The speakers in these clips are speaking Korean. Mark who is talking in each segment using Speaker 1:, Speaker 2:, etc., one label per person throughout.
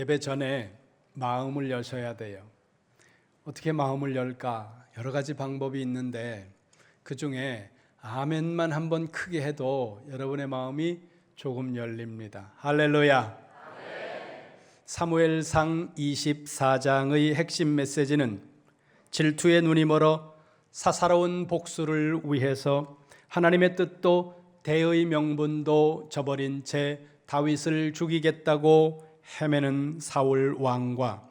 Speaker 1: 예배 전에 마음을 여셔야 돼요. 어떻게 마음을 열까? 여러 가지 방법이 있는데 그 중에 아멘만 한번 크게 해도 여러분의 마음이 조금 열립니다. 할렐루야. 사무엘상 24장의 핵심 메시지는 질투의 눈이 멀어 사사로운 복수를 위해서 하나님의 뜻도 대의 명분도 저버린 채 다윗을 죽이겠다고 헤매는 사울 왕과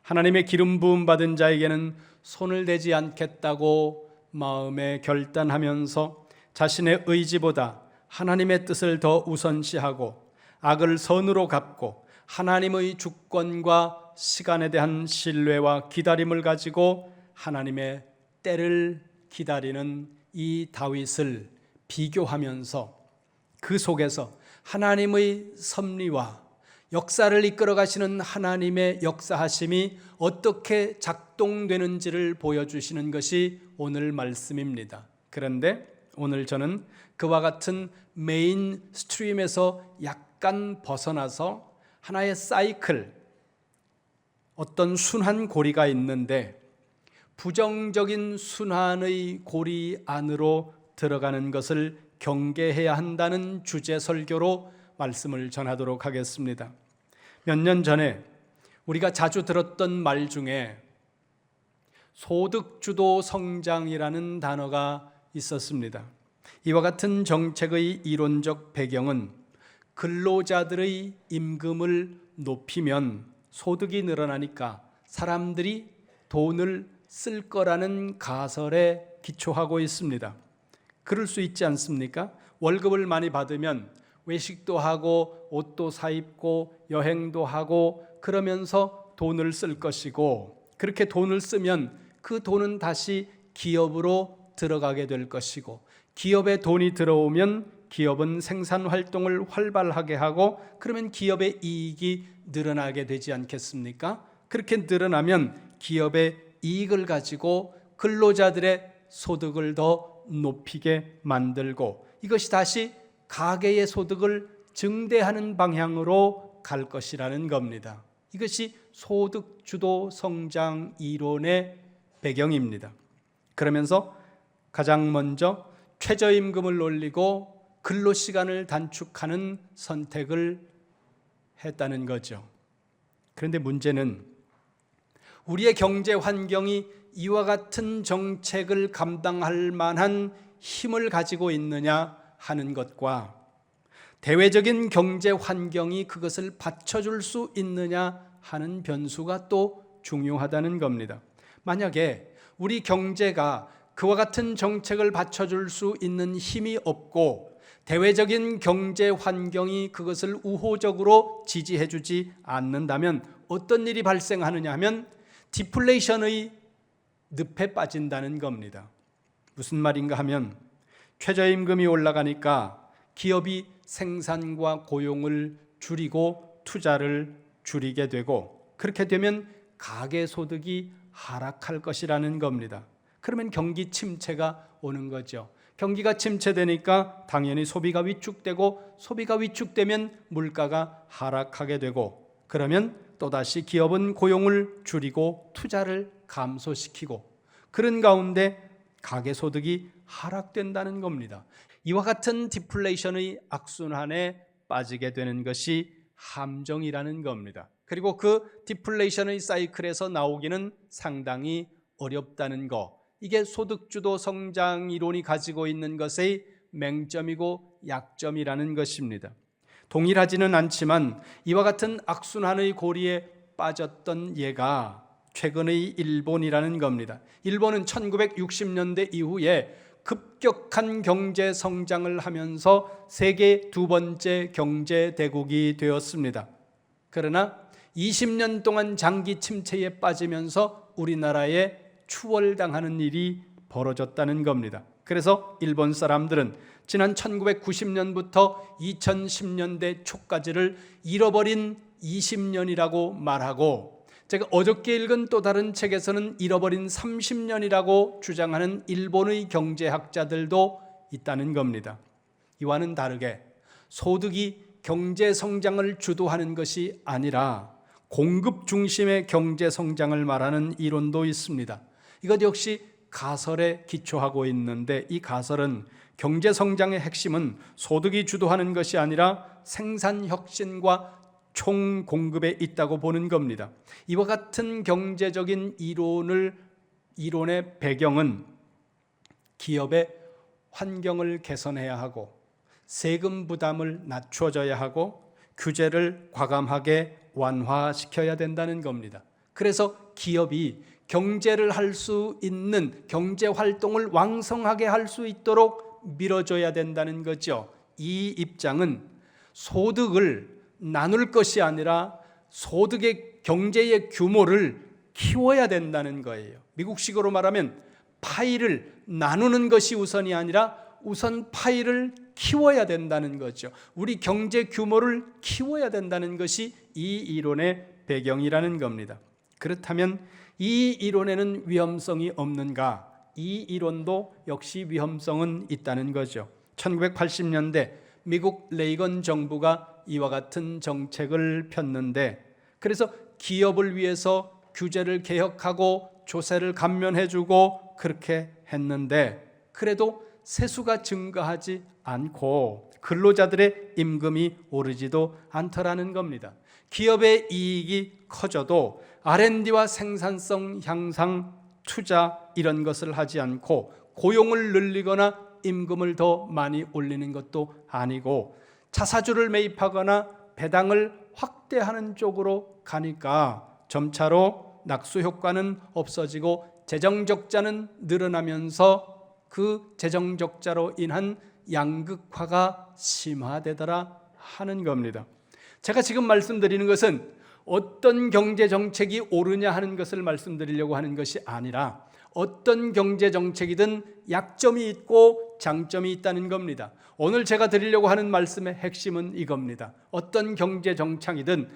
Speaker 1: 하나님의 기름 부음 받은 자에게는 손을 대지 않겠다고 마음에 결단하면서 자신의 의지보다 하나님의 뜻을 더 우선시하고 악을 선으로 갚고 하나님의 주권과 시간에 대한 신뢰와 기다림을 가지고 하나님의 때를 기다리는 이 다윗을 비교하면서 그 속에서 하나님의 섭리와 역사를 이끌어 가시는 하나님의 역사하심이 어떻게 작동되는지를 보여주시는 것이 오늘 말씀입니다. 그런데 오늘 저는 그와 같은 메인 스트림에서 약간 벗어나서 하나의 사이클, 어떤 순환 고리가 있는데 부정적인 순환의 고리 안으로 들어가는 것을 경계해야 한다는 주제 설교로 말씀을 전하도록 하겠습니다. 몇 년 전에 우리가 자주 들었던 말 중에 소득주도 성장이라는 단어가 있었습니다. 이와 같은 정책의 이론적 배경은 근로자들의 임금을 높이면 소득이 늘어나니까 사람들이 돈을 쓸 거라는 가설에 기초하고 있습니다. 그럴 수 있지 않습니까? 월급을 많이 받으면 외식도 하고 옷도 사 입고 여행도 하고 그러면서 돈을 쓸 것이고, 그렇게 돈을 쓰면 그 돈은 다시 기업으로 들어가게 될 것이고, 기업에 돈이 들어오면 기업은 생산 활동을 활발하게 하고 그러면 기업의 이익이 늘어나게 되지 않겠습니까? 그렇게 늘어나면 기업의 이익을 가지고 근로자들의 소득을 더 높이게 만들고 이것이 다시 가계의 소득을 증대하는 방향으로 갈 것이라는 겁니다. 이것이 소득주도 성장 이론의 배경입니다. 그러면서 가장 먼저 최저임금을 올리고 근로시간을 단축하는 선택을 했다는 거죠. 그런데 문제는 우리의 경제 환경이 이와 같은 정책을 감당할 만한 힘을 가지고 있느냐 하는 것과 대외적인 경제 환경이 그것을 받쳐줄 수 있느냐 하는 변수가 또 중요하다는 겁니다. 만약에 우리 경제가 그와 같은 정책을 받쳐줄 수 있는 힘이 없고 대외적인 경제 환경이 그것을 우호적으로 지지해주지 않는다면 어떤 일이 발생하느냐 하면 디플레이션의 늪에 빠진다는 겁니다. 무슨 말인가 하면 최저임금이 올라가니까 기업이 생산과 고용을 줄이고 투자를 줄이게 되고 그렇게 되면 가계소득이 하락할 것이라는 겁니다. 그러면 경기 침체가 오는 거죠. 경기가 침체되니까 당연히 소비가 위축되고 소비가 위축되면 물가가 하락하게 되고 그러면 또다시 기업은 고용을 줄이고 투자를 감소시키고 그런 가운데 가계소득이 하락된다는 겁니다. 이와 같은 디플레이션의 악순환에 빠지게 되는 것이 함정이라는 겁니다. 그리고 그 디플레이션의 사이클에서 나오기는 상당히 어렵다는 것, 이게 소득주도 성장 이론이 가지고 있는 것의 맹점이고 약점이라는 것입니다. 동일하지는 않지만 이와 같은 악순환의 고리에 빠졌던 예가 최근의 일본이라는 겁니다. 일본은 1960년대 이후에 급격한 경제 성장을 하면서 세계 두 번째 경제 대국이 되었습니다. 그러나 20년 동안 장기 침체에 빠지면서 우리나라에 추월당하는 일이 벌어졌다는 겁니다. 그래서 일본 사람들은 지난 1990년부터 2010년대 초까지를 잃어버린 20년이라고 말하고, 제가 어저께 읽은 또 다른 책에서는 잃어버린 30년이라고 주장하는 일본의 경제학자들도 있다는 겁니다. 이와는 다르게 소득이 경제 성장을 주도하는 것이 아니라 공급 중심의 경제 성장을 말하는 이론도 있습니다. 이것 역시 가설에 기초하고 있는데, 이 가설은 경제 성장의 핵심은 소득이 주도하는 것이 아니라 생산 혁신과 총 공급에 있다고 보는 겁니다. 이와 같은 경제적인 이론의 배경은 기업의 환경을 개선해야 하고, 세금 부담을 낮춰줘야 하고, 규제를 과감하게 완화시켜야 된다는 겁니다. 그래서 기업이 경제를 할 수 있는 경제 활동을 왕성하게 할 수 있도록 밀어줘야 된다는 거죠. 이 입장은 소득을 나눌 것이 아니라 소득의 경제의 규모를 키워야 된다는 거예요. 미국식으로 말하면 파이를 나누는 것이 우선이 아니라 우선 파이를 키워야 된다는 거죠. 우리 경제 규모를 키워야 된다는 것이 이 이론의 배경이라는 겁니다. 그렇다면 이 이론에는 위험성이 없는가? 이 이론도 역시 위험성은 있다는 거죠. 1980년대 미국 레이건 정부가 이와 같은 정책을 폈는데, 그래서 기업을 위해서 규제를 개혁하고 조세를 감면해주고 그렇게 했는데, 그래도 세수가 증가하지 않고 근로자들의 임금이 오르지도 않더라는 겁니다. 기업의 이익이 커져도 R&D와 생산성 향상, 투자 이런 것을 하지 않고 고용을 늘리거나 임금을 더 많이 올리는 것도 아니고 자사주를 매입하거나 배당을 확대하는 쪽으로 가니까 점차로 낙수 효과는 없어지고 재정 적자는 늘어나면서 그 재정 적자로 인한 양극화가 심화되더라 하는 겁니다. 제가 지금 말씀드리는 것은 어떤 경제 정책이 옳으냐 하는 것을 말씀드리려고 하는 것이 아니라 어떤 경제 정책이든 약점이 있고 장점이 있다는 겁니다. 오늘 제가 드리려고 하는 말씀의 핵심은 이겁니다. 어떤 경제 정책이든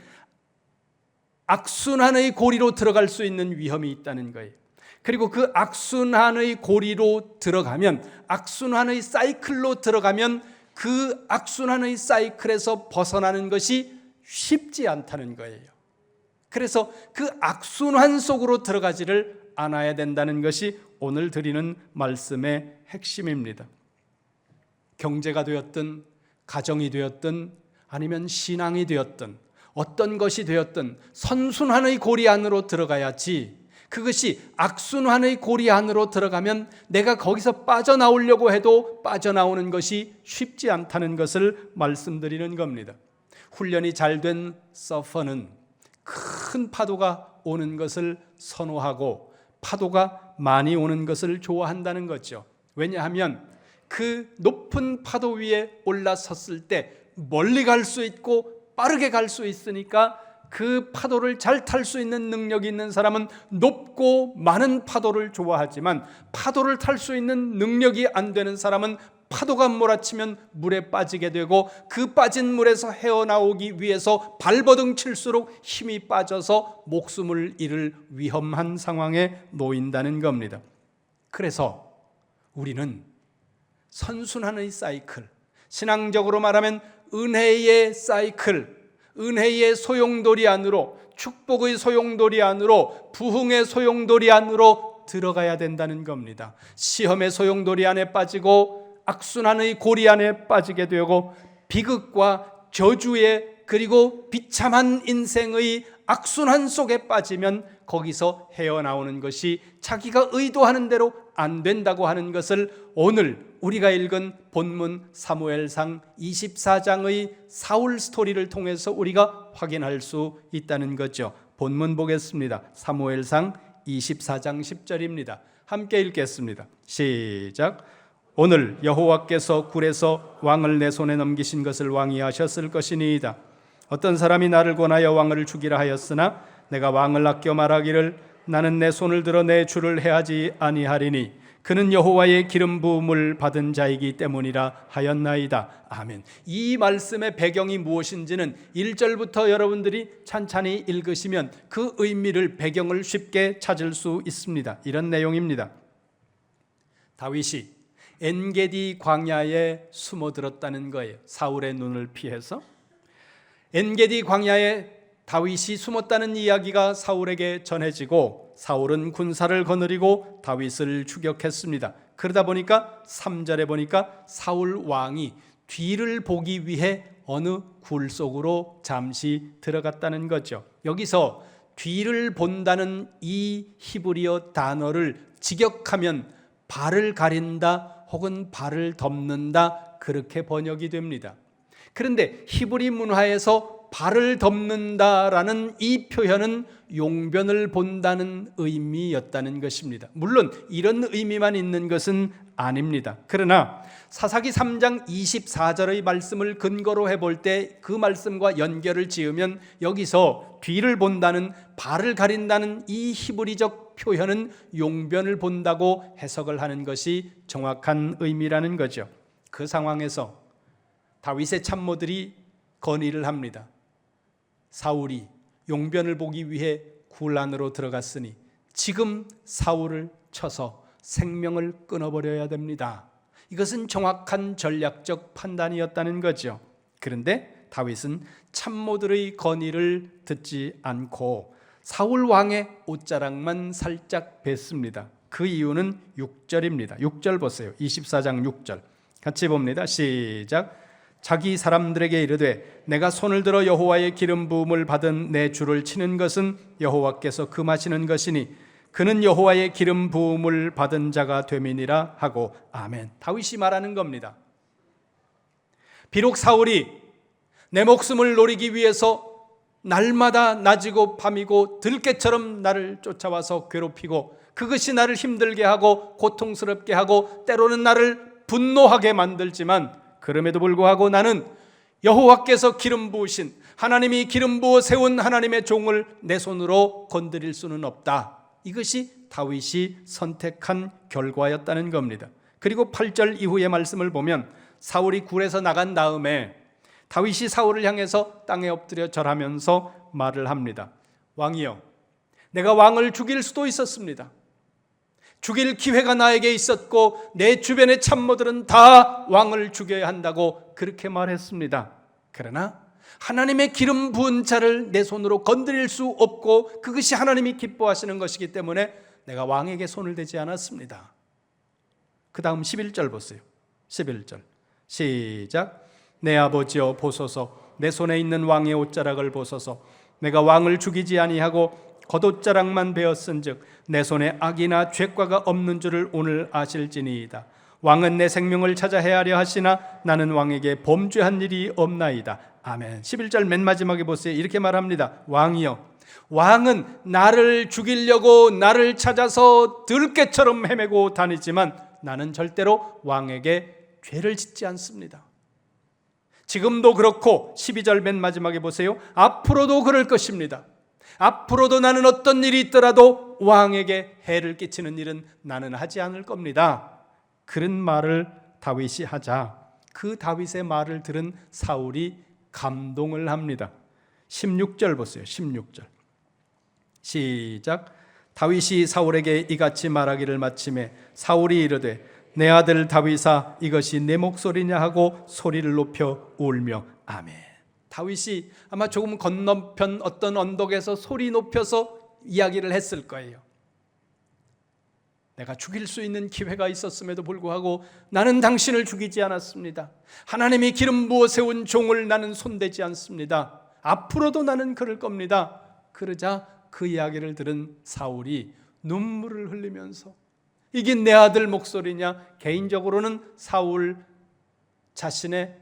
Speaker 1: 악순환의 고리로 들어갈 수 있는 위험이 있다는 거예요. 그리고 그 악순환의 고리로 들어가면, 악순환의 사이클로 들어가면 그 악순환의 사이클에서 벗어나는 것이 쉽지 않다는 거예요. 그래서 그 악순환 속으로 들어가지를 않아야 된다는 것이 오늘 드리는 말씀의 핵심입니다. 경제가 되었든 가정이 되었든 아니면 신앙이 되었든 어떤 것이 되었든 선순환의 고리 안으로 들어가야지, 그것이 악순환의 고리 안으로 들어가면 내가 거기서 빠져나오려고 해도 빠져나오는 것이 쉽지 않다는 것을 말씀드리는 겁니다. 훈련이 잘 된 서퍼는 큰 파도가 오는 것을 선호하고 파도가 많이 오는 것을 좋아한다는 거죠. 왜냐하면 그 높은 파도 위에 올라섰을 때 멀리 갈 수 있고 빠르게 갈 수 있으니까 그 파도를 잘 탈 수 있는 능력이 있는 사람은 높고 많은 파도를 좋아하지만 파도를 탈 수 있는 능력이 안 되는 사람은 파도가 몰아치면 물에 빠지게 되고 그 빠진 물에서 헤어나오기 위해서 발버둥 칠수록 힘이 빠져서 목숨을 잃을 위험한 상황에 놓인다는 겁니다. 그래서 우리는 선순환의 사이클, 신앙적으로 말하면 은혜의 사이클, 은혜의 소용돌이 안으로, 축복의 소용돌이 안으로, 부흥의 소용돌이 안으로 들어가야 된다는 겁니다. 시험의 소용돌이 안에 빠지고 악순환의 고리 안에 빠지게 되고 비극과 저주의 그리고 비참한 인생의 악순환 속에 빠지면 거기서 헤어나오는 것이 자기가 의도하는 대로 안 된다고 하는 것을 오늘 우리가 읽은 본문 사무엘상 24장의 사울 스토리를 통해서 우리가 확인할 수 있다는 거죠. 본문 보겠습니다. 사무엘상 24장 10절입니다. 함께 읽겠습니다. 시작. 오늘 여호와께서 굴에서 왕을 내 손에 넘기신 것을 왕이 아셨을 것이니이다. 어떤 사람이 나를 권하여 왕을 죽이라 하였으나 내가 왕을 아껴 말하기를 나는 내 손을 들어 내 주를 해하지 아니하리니 그는 여호와의 기름 부음을 받은 자이기 때문이라 하였나이다. 아멘. 이 말씀의 배경이 무엇인지는 1절부터 여러분들이 찬찬히 읽으시면 그 의미를, 배경을 쉽게 찾을 수 있습니다. 이런 내용입니다. 다윗이 엔게디 광야에 숨어들었다는 거예요. 사울의 눈을 피해서 엔게디 광야에 다윗이 숨었다는 이야기가 사울에게 전해지고 사울은 군사를 거느리고 다윗을 추격했습니다. 그러다 보니까 3절에 보니까 사울 왕이 뒤를 보기 위해 어느 굴 속으로 잠시 들어갔다는 거죠. 여기서 뒤를 본다는 이 히브리어 단어를 직역하면 발을 가린다 혹은 발을 덮는다, 그렇게 번역이 됩니다. 그런데 히브리 문화에서 발을 덮는다라는 이 표현은 용변을 본다는 의미였다는 것입니다. 물론 이런 의미만 있는 것은 아닙니다. 그러나 사사기 3장 24절의 말씀을 근거로 해볼 때 그 말씀과 연결을 지으면 여기서 뒤를 본다는, 발을 가린다는 이 히브리적 표현은 용변을 본다고 해석을 하는 것이 정확한 의미라는 거죠. 그 상황에서 다윗의 참모들이 건의를 합니다. 사울이 용변을 보기 위해 굴 안으로 들어갔으니 지금 사울을 쳐서 생명을 끊어버려야 됩니다. 이것은 정확한 전략적 판단이었다는 거죠. 그런데 다윗은 참모들의 건의를 듣지 않고 사울 왕의 옷자락만 살짝 뱄습니다. 그 이유는 6절입니다. 6절 보세요. 24장 6절 같이 봅니다. 시작. 자기 사람들에게 이르되 내가 손을 들어 여호와의 기름 부음을 받은 내 주를 치는 것은 여호와께서 금하시는 것이니 그는 여호와의 기름 부음을 받은 자가 됨이니라 하고 아멘. 다윗이 말하는 겁니다. 비록 사울이 내 목숨을 노리기 위해서 날마다 낮이고 밤이고 들깨처럼 나를 쫓아와서 괴롭히고 그것이 나를 힘들게 하고 고통스럽게 하고 때로는 나를 분노하게 만들지만 그럼에도 불구하고 나는 여호와께서 기름 부으신, 하나님이 기름 부어 세운 하나님의 종을 내 손으로 건드릴 수는 없다. 이것이 다윗이 선택한 결과였다는 겁니다. 그리고 8절 이후의 말씀을 보면 사울이 굴에서 나간 다음에 다윗이 사울을 향해서 땅에 엎드려 절하면서 말을 합니다. 왕이여, 내가 왕을 죽일 수도 있었습니다. 죽일 기회가 나에게 있었고 내 주변의 참모들은 다 왕을 죽여야 한다고 그렇게 말했습니다. 그러나 하나님의 기름 부은 자를 내 손으로 건드릴 수 없고 그것이 하나님이 기뻐하시는 것이기 때문에 내가 왕에게 손을 대지 않았습니다. 그 다음 11절 보세요. 11절 시작. 내 아버지여 보소서, 내 손에 있는 왕의 옷자락을 보소서. 내가 왕을 죽이지 아니하고 겉옷자락만 베었은즉 내 손에 악이나 죄과가 없는 줄을 오늘 아실지니이다. 왕은 내 생명을 찾아 헤아려 하시나 나는 왕에게 범죄한 일이 없나이다. 아멘. 11절 맨 마지막에 보세요. 이렇게 말합니다. 왕이여, 왕은 나를 죽이려고 나를 찾아서 들깨처럼 헤매고 다니지만 나는 절대로 왕에게 죄를 짓지 않습니다. 지금도 그렇고 12절 맨 마지막에 보세요. 앞으로도 그럴 것입니다. 앞으로도 나는 어떤 일이 있더라도 왕에게 해를 끼치는 일은 나는 하지 않을 겁니다. 그런 말을 다윗이 하자 그 다윗의 말을 들은 사울이 감동을 합니다. 16절 보세요. 16절 시작. 다윗이 사울에게 이같이 말하기를 마침에 사울이 이르되 내 아들 다윗아 이것이 내 목소리냐 하고 소리를 높여 울며 아멘. 다윗이 아마 조금 건너편 어떤 언덕에서 소리 높여서 이야기를 했을 거예요. 내가 죽일 수 있는 기회가 있었음에도 불구하고 나는 당신을 죽이지 않았습니다. 하나님이 기름 부어 세운 종을 나는 손대지 않습니다. 앞으로도 나는 그럴 겁니다. 그러자 그 이야기를 들은 사울이 눈물을 흘리면서 이게 내 아들 목소리냐? 개인적으로는 사울 자신의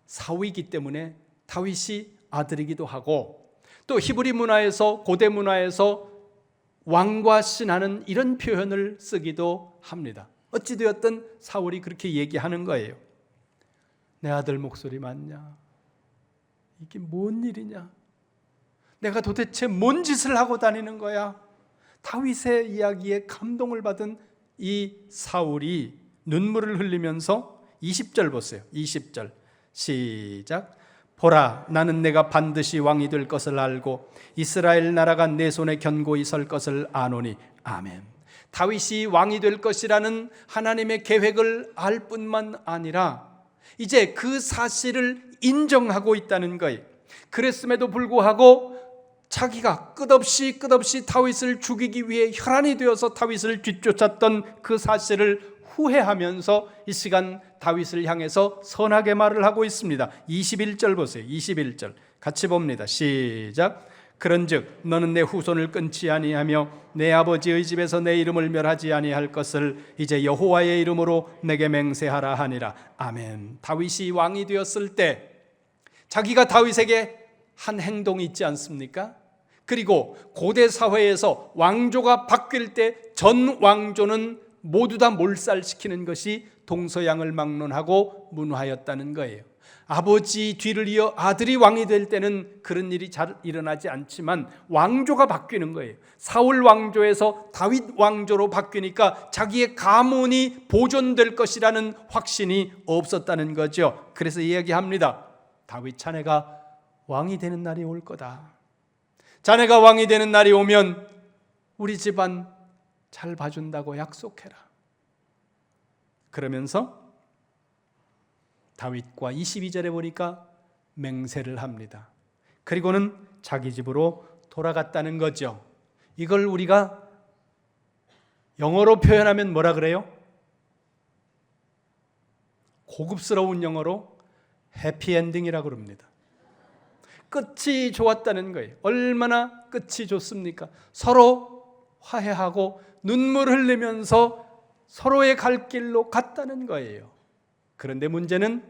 Speaker 1: 사위이기 때문에 다윗이 아들이기도 하고 또 히브리 문화에서 고대 문화에서 왕과 신하는 이런 표현을 쓰기도 합니다. 어찌되었든 사울이 그렇게 얘기하는 거예요. 내 아들 목소리 맞냐? 이게 뭔 일이냐? 내가 도대체 뭔 짓을 하고 다니는 거야? 다윗의 이야기에 감동을 받은 이 사울이 눈물을 흘리면서 20절 보세요. 20절 시작. 보라, 나는 내가 반드시 왕이 될 것을 알고 이스라엘 나라가 내 손에 견고히 설 것을 아노니 아멘. 다윗이 왕이 될 것이라는 하나님의 계획을 알 뿐만 아니라 이제 그 사실을 인정하고 있다는 거예요. 그랬음에도 불구하고 자기가 끝없이 다윗을 죽이기 위해 혈안이 되어서 다윗을 뒤쫓았던 그 사실을 후회하면서 이 시간 다윗을 향해서 선하게 말을 하고 있습니다. 21절 보세요. 21절 같이 봅니다. 시작. 그런즉 너는 내 후손을 끊지 아니하며 내 아버지의 집에서 내 이름을 멸하지 아니할 것을 이제 여호와의 이름으로 내게 맹세하라 하니라. 아멘. 다윗이 왕이 되었을 때 자기가 다윗에게 한 행동이 있지 않습니까? 그리고 고대 사회에서 왕조가 바뀔 때 전 왕조는 모두 다 몰살시키는 것이 동서양을 막론하고 문화였다는 거예요. 아버지 뒤를 이어 아들이 왕이 될 때는 그런 일이 잘 일어나지 않지만 왕조가 바뀌는 거예요. 사울 왕조에서 다윗 왕조로 바뀌니까 자기의 가문이 보존될 것이라는 확신이 없었다는 거죠. 그래서 이야기합니다. 다윗 자네가 왕이 되는 날이 올 거다. 자네가 왕이 되는 날이 오면 우리 집안 잘 봐준다고 약속해라. 그러면서 다윗과 22절에 보니까 맹세를 합니다. 그리고는 자기 집으로 돌아갔다는 거죠. 이걸 우리가 영어로 표현하면 뭐라 그래요? 고급스러운 영어로 해피엔딩이라고 그럽니다. 끝이 좋았다는 거예요. 얼마나 끝이 좋습니까? 서로 화해하고 눈물 흘리면서 서로의 갈 길로 갔다는 거예요. 그런데 문제는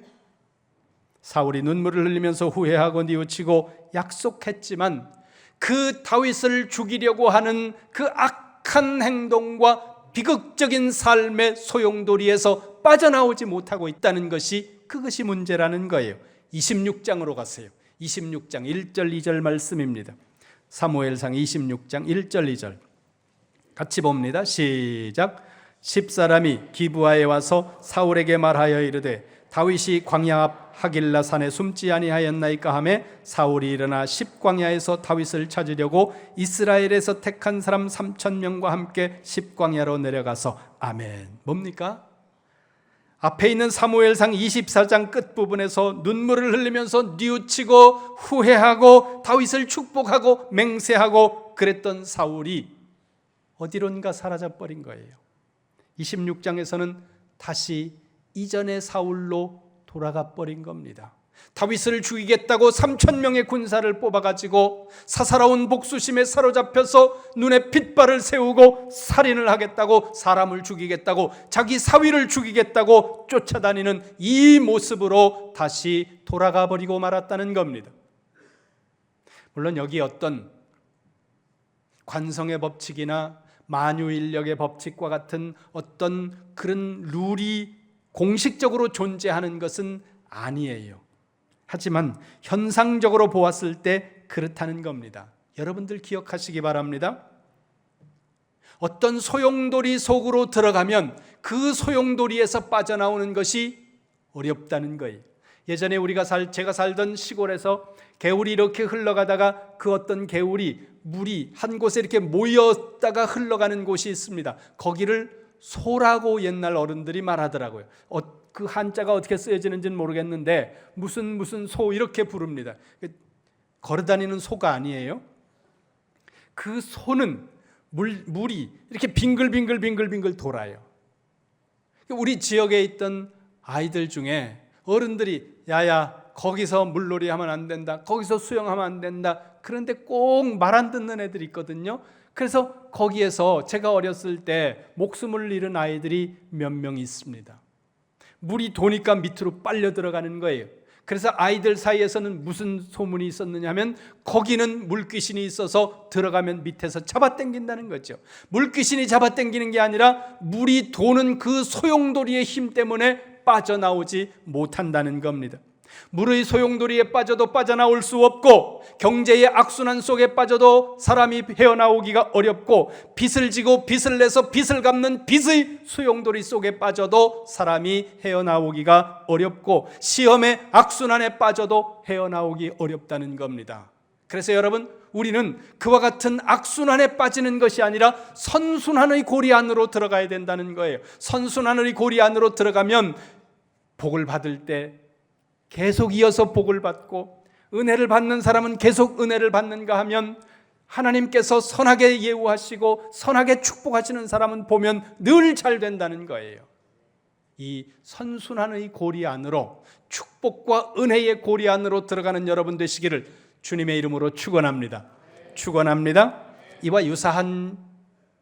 Speaker 1: 사울이 눈물을 흘리면서 후회하고 뉘우치고 약속했지만 그 다윗을 죽이려고 하는 그 악한 행동과 비극적인 삶의 소용돌이에서 빠져나오지 못하고 있다는 것이 그것이 문제라는 거예요. 26장으로 가세요. 26장 1절 2절 말씀입니다. 사무엘상 26장 1절 2절 같이 봅니다. 시작. 10사람이 기브아에 와서 사울에게 말하여 이르되 다윗이 광야 앞 하길라 산에 숨지 아니하였나이까 하매 사울이 일어나 10광야에서 다윗을 찾으려고 이스라엘에서 택한 사람 3,000명과 함께 10광야로 내려가서 아멘. 뭡니까? 앞에 있는 사무엘상 24장 끝부분에서 눈물을 흘리면서 뉘우치고 후회하고 다윗을 축복하고 맹세하고 그랬던 사울이 어디론가 사라져버린 거예요. 26장에서는 다시 이전의 사울로 돌아가 버린 겁니다. 다윗을 죽이겠다고 3,000명의 군사를 뽑아가지고 사사로운 복수심에 사로잡혀서 눈에 핏발을 세우고 살인을 하겠다고, 사람을 죽이겠다고, 자기 사위를 죽이겠다고 쫓아다니는 이 모습으로 다시 돌아가 버리고 말았다는 겁니다. 물론 여기 어떤 관성의 법칙이나 만유인력의 법칙과 같은 어떤 그런 룰이 공식적으로 존재하는 것은 아니에요. 하지만 현상적으로 보았을 때 그렇다는 겁니다. 여러분들 기억하시기 바랍니다. 어떤 소용돌이 속으로 들어가면 그 소용돌이에서 빠져나오는 것이 어렵다는 거예요. 예전에 제가 살던 시골에서 개울이 이렇게 흘러가다가 그 어떤 개울이 물이 한 곳에 이렇게 모였다가 흘러가는 곳이 있습니다. 거기를 소라고 옛날 어른들이 말하더라고요. 그 한자가 어떻게 쓰여지는지는 모르겠는데 무슨 소 이렇게 부릅니다. 걸어다니는 소가 아니에요. 그 소는 물이 이렇게 빙글빙글 돌아요. 우리 지역에 있던 아이들 중에 어른들이 야야 거기서 물놀이 하면 안 된다, 거기서 수영하면 안 된다, 그런데 꼭 말 안 듣는 애들이 있거든요. 그래서 거기에서 제가 어렸을 때 목숨을 잃은 아이들이 몇 명 있습니다. 물이 도니까 밑으로 빨려 들어가는 거예요. 그래서 아이들 사이에서는 무슨 소문이 있었느냐 하면 거기는 물귀신이 있어서 들어가면 밑에서 잡아당긴다는 거죠. 물귀신이 잡아당기는 게 아니라 물이 도는 그 소용돌이의 힘 때문에 빠져나오지 못한다는 겁니다. 물의 소용돌이에 빠져도 빠져나올 수 없고, 경제의 악순환 속에 빠져도 사람이 헤어나오기가 어렵고, 빚을 지고 빚을 내서 빚을 갚는 빚의 소용돌이 속에 빠져도 사람이 헤어나오기가 어렵고, 시험의 악순환에 빠져도 헤어나오기 어렵다는 겁니다. 그래서 여러분, 우리는 그와 같은 악순환에 빠지는 것이 아니라 선순환의 고리 안으로 들어가야 된다는 거예요. 선순환의 고리 안으로 들어가면 복을 받을 때 계속 이어서 복을 받고, 은혜를 받는 사람은 계속 은혜를 받는가 하면 하나님께서 선하게 예우하시고 선하게 축복하시는 사람은 보면 늘 잘 된다는 거예요. 이 선순환의 고리 안으로, 축복과 은혜의 고리 안으로 들어가는 여러분 되시기를 주님의 이름으로 축원합니다. 축원합니다. 이와 유사한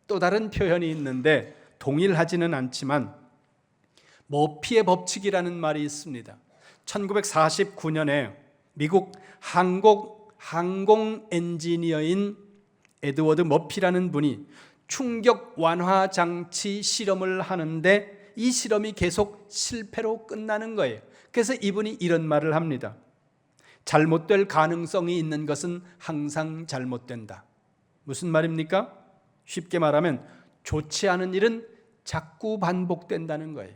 Speaker 1: 또 다른 표현이 있는데 동일하지는 않지만 머피의 법칙이라는 말이 있습니다. 1949년에 미국 항공 엔지니어인 에드워드 머피라는 분이 충격 완화 장치 실험을 하는데 이 실험이 계속 실패로 끝나는 거예요. 그래서 이분이 이런 말을 합니다. 잘못될 가능성이 있는 것은 항상 잘못된다. 무슨 말입니까? 쉽게 말하면 좋지 않은 일은 자꾸 반복된다는 거예요.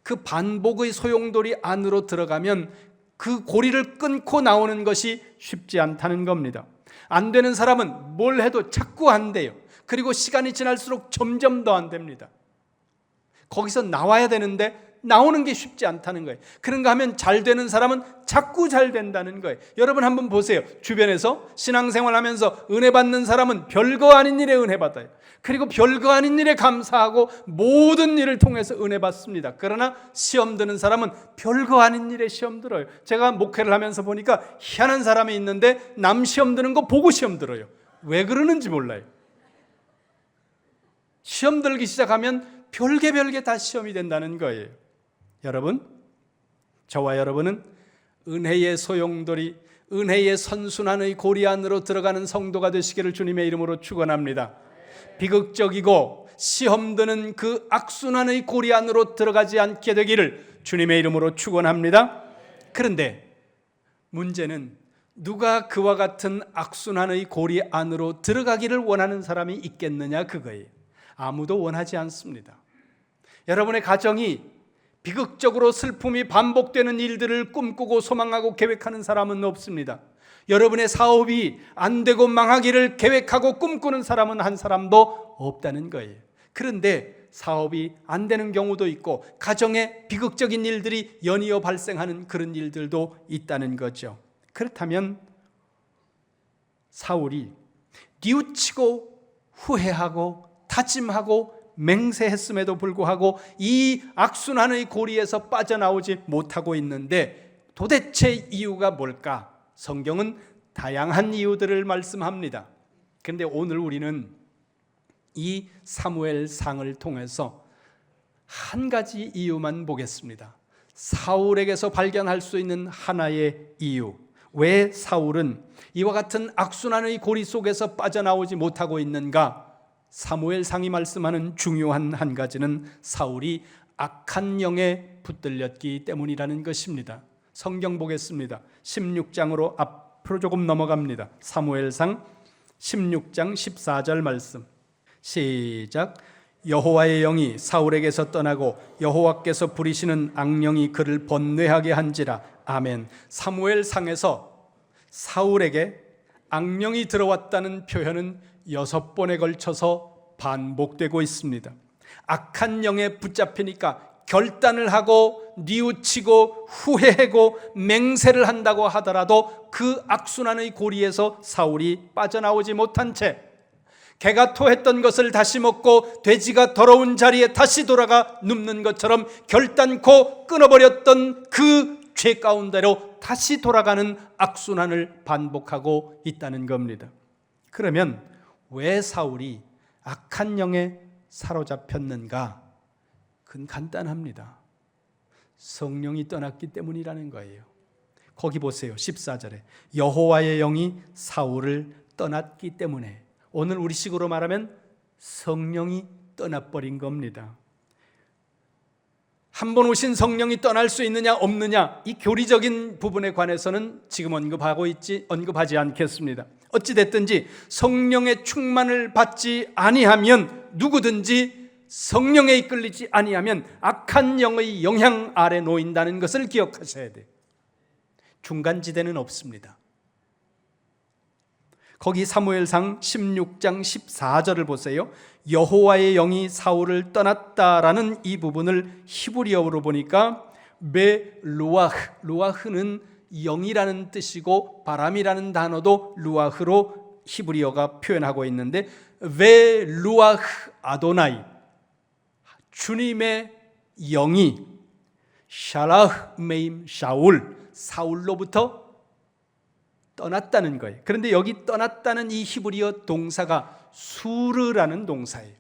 Speaker 1: 그 반복의 소용돌이 안으로 들어가면 그 고리를 끊고 나오는 것이 쉽지 않다는 겁니다. 안 되는 사람은 뭘 해도 자꾸 안 돼요. 그리고 시간이 지날수록 점점 더 안 됩니다. 거기서 나와야 되는데 나오는 게 쉽지 않다는 거예요. 그런가 하면 잘 되는 사람은 자꾸 잘 된다는 거예요. 여러분 한번 보세요. 주변에서 신앙생활하면서 은혜 받는 사람은 별거 아닌 일에 은혜 받아요. 그리고 별거 아닌 일에 감사하고 모든 일을 통해서 은혜 받습니다. 그러나 시험 드는 사람은 별거 아닌 일에 시험 들어요. 제가 목회를 하면서 보니까 희한한 사람이 있는데 남 시험 드는 거 보고 시험 들어요. 왜 그러는지 몰라요. 시험 들기 시작하면 별게 다 시험이 된다는 거예요. 여러분, 저와 여러분은 은혜의 소용돌이, 은혜의 선순환의 고리 안으로 들어가는 성도가 되시기를 주님의 이름으로 축원합니다. 비극적이고 시험 드는 그 악순환의 고리 안으로 들어가지 않게 되기를 주님의 이름으로 축원합니다. 그런데 문제는 누가 그와 같은 악순환의 고리 안으로 들어가기를 원하는 사람이 있겠느냐, 그거예요. 아무도 원하지 않습니다. 여러분의 가정이 비극적으로 슬픔이 반복되는 일들을 꿈꾸고 소망하고 계획하는 사람은 없습니다. 여러분의 사업이 안 되고 망하기를 계획하고 꿈꾸는 사람은 한 사람도 없다는 거예요. 그런데 사업이 안 되는 경우도 있고 가정에 비극적인 일들이 연이어 발생하는 그런 일들도 있다는 거죠. 그렇다면 사울이 뉘우치고 후회하고 다짐하고 맹세했음에도 불구하고 이 악순환의 고리에서 빠져나오지 못하고 있는데 도대체 이유가 뭘까? 성경은 다양한 이유들을 말씀합니다. 그런데 오늘 우리는 이 사무엘상을 통해서 한 가지 이유만 보겠습니다. 사울에게서 발견할 수 있는 하나의 이유. 왜 사울은 이와 같은 악순환의 고리 속에서 빠져나오지 못하고 있는가? 사무엘상이 말씀하는 중요한 한 가지는 사울이 악한 영에 붙들렸기 때문이라는 것입니다. 성경 보겠습니다. 16장으로 앞으로 조금 넘어갑니다. 사무엘상 16장 14절 말씀. 시작. 여호와의 영이 사울에게서 떠나고 여호와께서 부리시는 악령이 그를 번뇌하게 한지라. 아멘. 사무엘상에서 사울에게 악령이 들어왔다는 표현은 6번에 걸쳐서 반복되고 있습니다. 악한 영에 붙잡히니까 결단을 하고 뉘우치고 후회하고 맹세를 한다고 하더라도 그 악순환의 고리에서 사울이 빠져나오지 못한 채 개가 토했던 것을 다시 먹고 돼지가 더러운 자리에 다시 돌아가 눕는 것처럼 결단코 끊어버렸던 그 죄 가운데로 다시 돌아가는 악순환을 반복하고 있다는 겁니다. 그러면 왜 사울이 악한 영에 사로잡혔는가? 그건 간단합니다. 성령이 떠났기 때문이라는 거예요. 거기 보세요. 14절에 여호와의 영이 사울을 떠났기 때문에, 오늘 우리식으로 말하면 성령이 떠나버린 겁니다. 한 번 오신 성령이 떠날 수 있느냐 없느냐, 이 교리적인 부분에 관해서는 지금 언급하지 않겠습니다. 어찌됐든지 성령의 충만을 받지 아니하면, 누구든지 성령에 이끌리지 아니하면 악한 영의 영향 아래 놓인다는 것을 기억하셔야 돼요. 중간지대는 없습니다. 거기 사무엘상 16장 14절을 보세요. 여호와의 영이 사울을 떠났다라는 이 부분을 히브리어로 보니까 루아흐는 영이라는 뜻이고 바람이라는 단어도 루아흐로 히브리어가 표현하고 있는데 베 루아흐 아도나이, 주님의 영이 샬라흐 메임 샤울, 사울로부터 떠났다는 거예요. 그런데 여기 떠났다는 이 히브리어 동사가 수르라는 동사예요.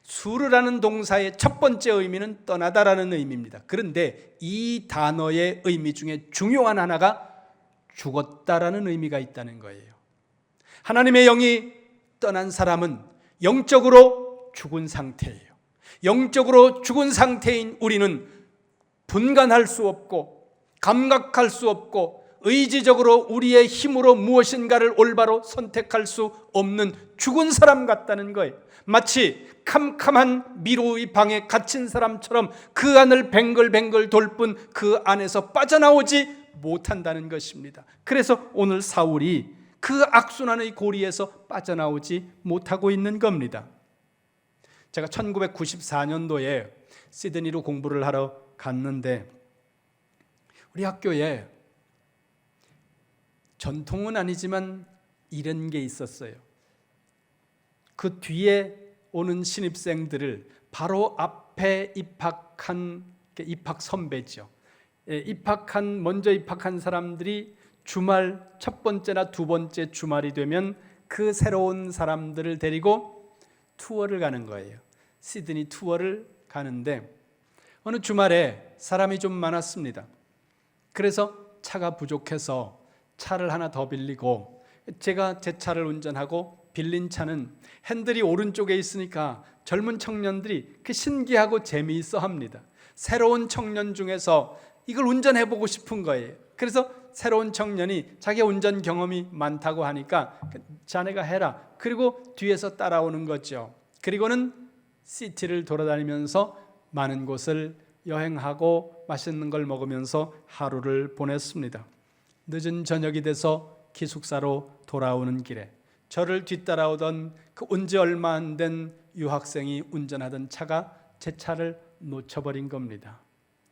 Speaker 1: 수르라는 동사의 첫 번째 의미는 떠나다라는 의미입니다. 그런데 이 단어의 의미 중에 중요한 하나가 죽었다라는 의미가 있다는 거예요. 하나님의 영이 떠난 사람은 영적으로 죽은 상태예요. 영적으로 죽은 상태인 우리는 분간할 수 없고 감각할 수 없고 의지적으로 우리의 힘으로 무엇인가를 올바로 선택할 수 없는 죽은 사람 같다는 거예요. 마치 캄캄한 미로의 방에 갇힌 사람처럼 그 안을 뱅글뱅글 돌 뿐 그 안에서 빠져나오지 못한다는 것입니다. 그래서 오늘 사울이 그 악순환의 고리에서 빠져나오지 못하고 있는 겁니다. 제가 1994년도에 시드니로 공부를 하러 갔는데 우리 학교에 전통은 아니지만 이런 게 있었어요. 그 뒤에 오는 신입생들을 바로 앞에 입학한 입학 선배죠. 먼저 입학한 사람들이 주말 첫 번째나 두 번째 주말이 되면 그 새로운 사람들을 데리고 투어를 가는 거예요. 시드니 투어를 가는데 어느 주말에 사람이 좀 많았습니다. 그래서 차가 부족해서 차를 하나 더 빌리고 제가 제 차를 운전하고 빌린 차는 핸들이 오른쪽에 있으니까 젊은 청년들이 그 신기하고 재미있어 합니다. 새로운 청년 중에서 이걸 운전해보고 싶은 거예요. 그래서 새로운 청년이 자기가 운전 경험이 많다고 하니까 자네가 해라. 그리고 뒤에서 따라오는 거죠. 그리고는 시티를 돌아다니면서 많은 곳을 여행하고 맛있는 걸 먹으면서 하루를 보냈습니다. 늦은 저녁이 돼서 기숙사로 돌아오는 길에 저를 뒤따라오던 그 온 지 얼마 안 된 유학생이 운전하던 차가 제 차를 놓쳐버린 겁니다.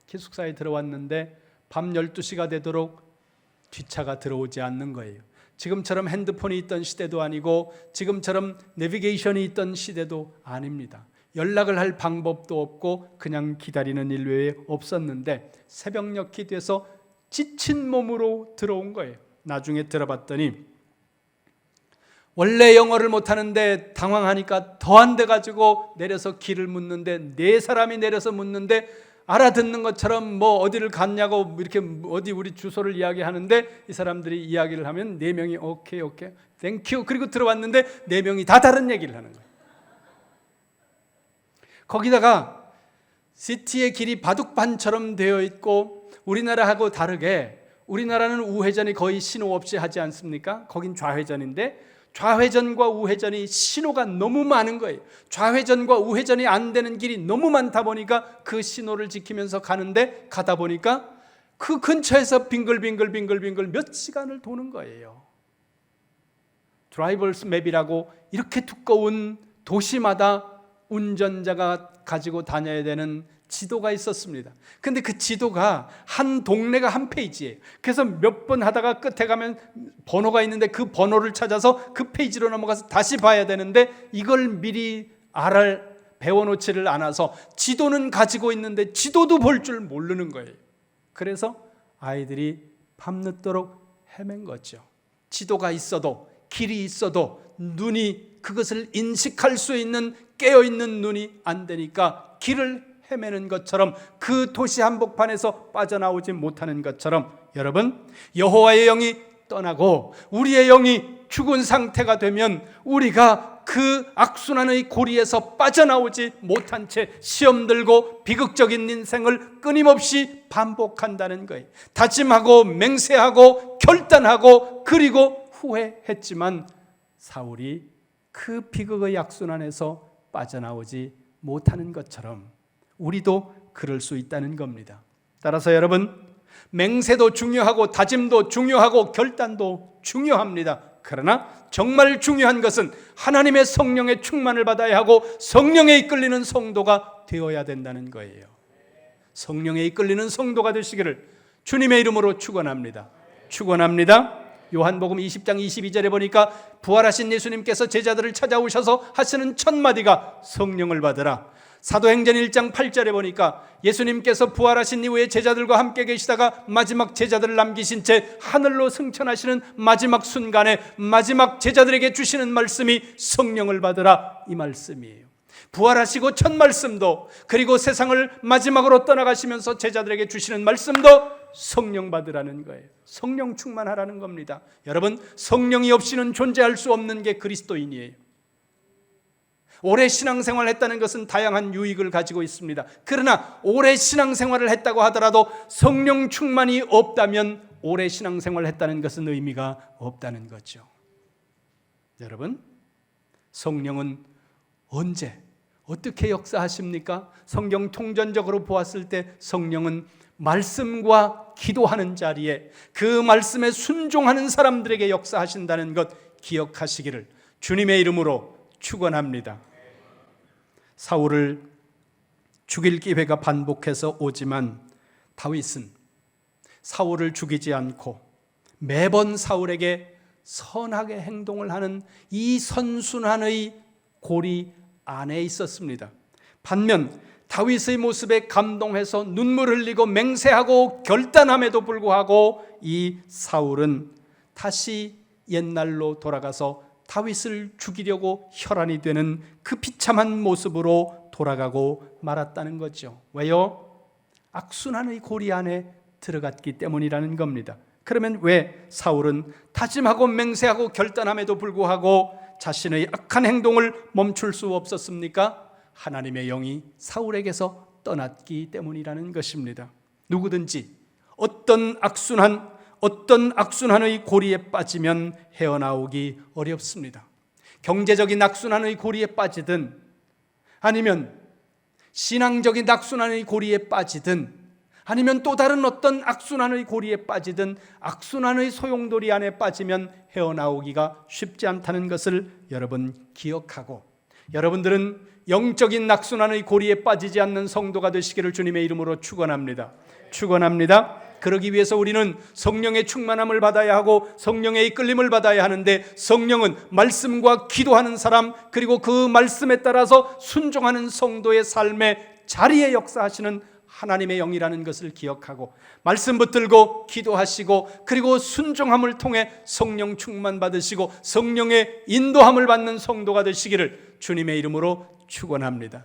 Speaker 1: 기숙사에 들어왔는데 밤 12시가 되도록 뒷차가 들어오지 않는 거예요. 지금처럼 핸드폰이 있던 시대도 아니고 지금처럼 내비게이션이 있던 시대도 아닙니다. 연락을 할 방법도 없고 그냥 기다리는 일 외에 없었는데 새벽녘이 돼서 지친 몸으로 들어온 거예요. 나중에 들어봤더니 원래 영어를 못하는데 당황하니까 더 안 돼가지고 내려서 길을 묻는데 네 사람이 내려서 묻는데 알아듣는 것처럼 뭐 어디를 갔냐고 이렇게 어디 우리 주소를 이야기하는데 이 사람들이 이야기를 하면 네 명이 오케이 땡큐 그리고 들어왔는데 네 명이 다 다른 얘기를 하는 거예요. 거기다가 시티의 길이 바둑판처럼 되어 있고 우리나라하고 다르게 우리나라는 우회전이 거의 신호 없이 하지 않습니까? 거긴 좌회전인데 좌회전과 우회전이 신호가 너무 많은 거예요. 좌회전과 우회전이 안 되는 길이 너무 많다 보니까 그 신호를 지키면서 가는데 가다 보니까 그 근처에서 빙글빙글 몇 시간을 도는 거예요. 드라이버스 맵이라고 이렇게 두꺼운 도시마다 운전자가 가지고 다녀야 되는 지도가 있었습니다. 근데 그 지도가 한 동네가 한 페이지예요. 그래서 몇 번 하다가 끝에 가면 번호가 있는데 그 번호를 찾아서 그 페이지로 넘어가서 다시 봐야 되는데 이걸 미리 배워놓지를 않아서 지도는 가지고 있는데 지도도 볼 줄 모르는 거예요. 그래서 아이들이 밤늦도록 헤맨 거죠. 지도가 있어도 길이 있어도 눈이 그것을 인식할 수 있는 깨어있는 눈이 안 되니까 길을 헤매는 것처럼 그 도시 한복판에서 빠져나오지 못하는 것처럼 여러분 여호와의 영이 떠나고 우리의 영이 죽은 상태가 되면 우리가 그 악순환의 고리에서 빠져나오지 못한 채 시험 들고 비극적인 인생을 끊임없이 반복한다는 거예요. 다짐하고 맹세하고 결단하고 그리고 후회했지만 사울이 그 비극의 악순환에서 빠져나오지 못하는 것처럼 우리도 그럴 수 있다는 겁니다. 따라서 여러분 맹세도 중요하고 다짐도 중요하고 결단도 중요합니다. 그러나 정말 중요한 것은 하나님의 성령의 충만을 받아야 하고 성령에 이끌리는 성도가 되어야 된다는 거예요. 성령에 이끌리는 성도가 되시기를 주님의 이름으로 축원합니다. 축원합니다. 요한복음 20장 22절에 보니까 부활하신 예수님께서 제자들을 찾아오셔서 하시는 첫 마디가 성령을 받으라. 사도행전 1장 8절에 보니까 예수님께서 부활하신 이후에 제자들과 함께 계시다가 마지막 제자들을 남기신 채 하늘로 승천하시는 마지막 순간에 마지막 제자들에게 주시는 말씀이 성령을 받으라, 이 말씀이에요. 부활하시고 첫 말씀도, 그리고 세상을 마지막으로 떠나가시면서 제자들에게 주시는 말씀도 성령 받으라는 거예요. 성령 충만하라는 겁니다. 여러분, 성령이 없이는 존재할 수 없는 게 그리스도인이에요. 오래 신앙생활을 했다는 것은 다양한 유익을 가지고 있습니다. 그러나 오래 신앙생활을 했다고 하더라도 성령 충만이 없다면 오래 신앙생활을 했다는 것은 의미가 없다는 거죠. 여러분, 성령은 언제 어떻게 역사하십니까? 성경 통전적으로 보았을 때 성령은 말씀과 기도하는 자리에 그 말씀에 순종하는 사람들에게 역사하신다는 것 기억하시기를 주님의 이름으로 축원합니다. 사울을 죽일 기회가 반복해서 오지만 다윗은 사울을 죽이지 않고 매번 사울에게 선하게 행동을 하는 이 선순환의 고리 안에 있었습니다. 반면 다윗의 모습에 감동해서 눈물 흘리고 맹세하고 결단함에도 불구하고 이 사울은 다시 옛날로 돌아가서 다윗을 죽이려고 혈안이 되는 그 비참한 모습으로 돌아가고 말았다는 거죠. 왜요? 악순환의 고리 안에 들어갔기 때문이라는 겁니다. 그러면 왜 사울은 다짐하고 맹세하고 결단함에도 불구하고 자신의 악한 행동을 멈출 수 없었습니까? 하나님의 영이 사울에게서 떠났기 때문이라는 것입니다. 누구든지 어떤 악순환의 고리에 빠지면 헤어나오기 어렵습니다. 경제적인 악순환의 고리에 빠지든 아니면 신앙적인 악순환의 고리에 빠지든 아니면 또 다른 어떤 악순환의 고리에 빠지든 악순환의 소용돌이 안에 빠지면 헤어나오기가 쉽지 않다는 것을 여러분 기억하고, 여러분들은 영적인 악순환의 고리에 빠지지 않는 성도가 되시기를 주님의 이름으로 축원합니다. 축원합니다. 그러기 위해서 우리는 성령의 충만함을 받아야 하고 성령의 이끌림을 받아야 하는데, 성령은 말씀과 기도하는 사람, 그리고 그 말씀에 따라서 순종하는 성도의 삶의 자리에 역사하시는 하나님의 영이라는 것을 기억하고 말씀 붙들고 기도하시고 그리고 순종함을 통해 성령 충만 받으시고 성령의 인도함을 받는 성도가 되시기를 주님의 이름으로 축원합니다.